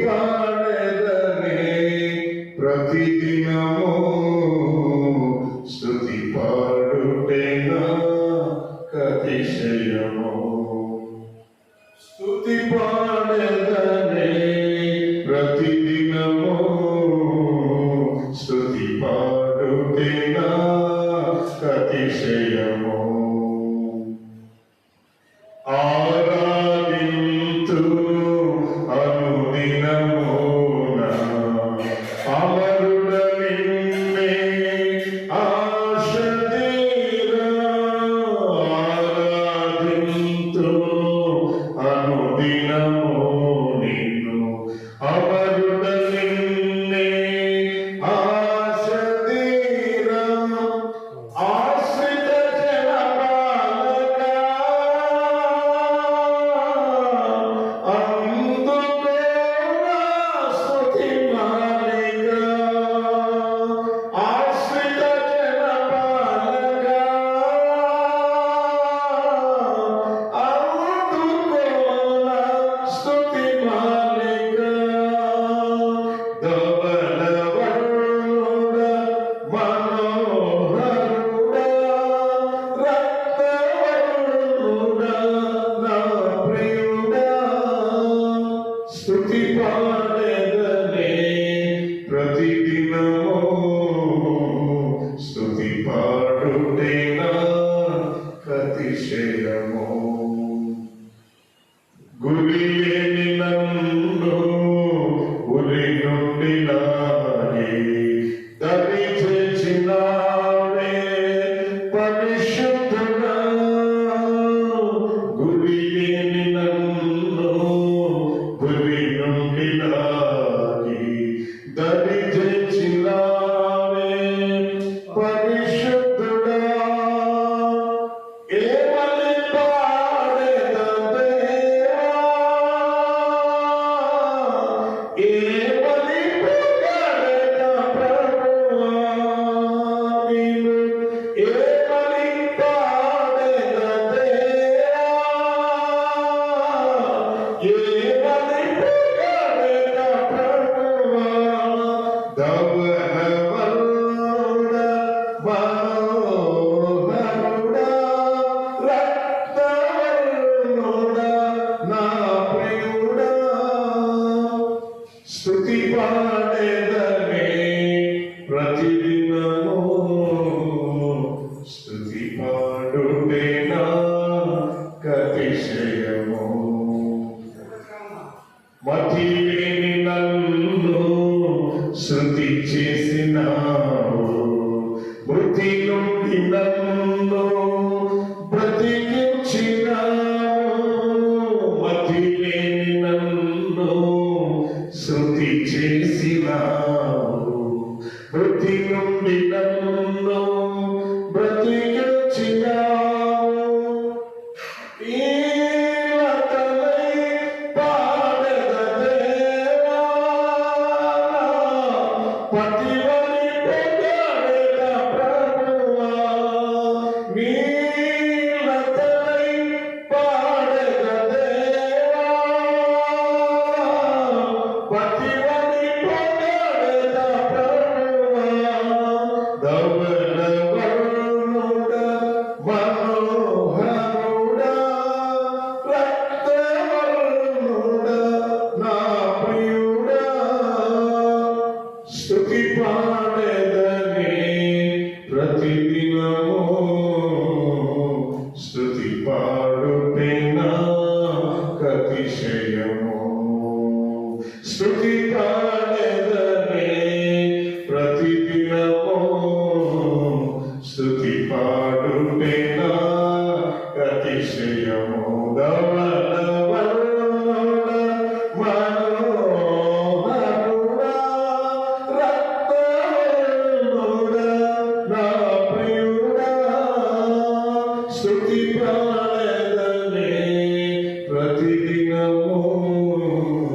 పాడెదనే ప్రతిదినము స్తుతి పాడుటే నాకతిశయము. స్తుతి పాడెదనే ప్రతిదినము స్తుతి పాడుటే నాకతిశయము. ఆరాధింతు అనుదినమున అమరుడ నిన్నే ఆశతీరా. ఆరాధింతు అనుదినము నిన్ను అమరుడ నిన్నే ఆశతీరా. ఆశ్రిత స్తుతి పాడెదనే ప్రతిదినము స్తుతి పాడుటే నాకతిశయము. గురిలేని నన్ను ఉరి నుండి లాగి దరి చేసినావే పరిశుద్ధుడా. గురిలేని నన్ను ఉరి నుండి లాగి దరి చేసినావే పరిశుద్ధుడా. ఏమని పాడెద దేవా, ఏమని పొగడెద ప్రభువా. నీవు ఏమని పాడెద దేవా, ఏమని పొగడెద ప్రభువా. ధవళవరుడ మనోహరుడ రక్తవర్ణుడ నా ప్రియుడా. స్తుతి పాడెదనే ప్రతిదినము స్తుతి పాడుటే నాకతిశయము. మతిలేని నన్ను శృతి చేసినావు, మృతి నుండి నన్ను బ్రతికించినావు. మతిలేని నన్ను శృతి చేసినావు, మృతి నుండి నన్ను బ్రతికించినావు. ఈలతలై పాడెద దేవా, పతివని పొగడెద ప్రభువా. నీలతలై పాడెద దేవా, పతివని పొగడెద ప్రభువా. ధవళవర్ణుడ మనోహరుడ రక్తవర్ణుడ నా ప్రియుడా. స్తుతి పాడెదనే ప్రతిదినము స్తుతి పాడుటే నాకతిశయము.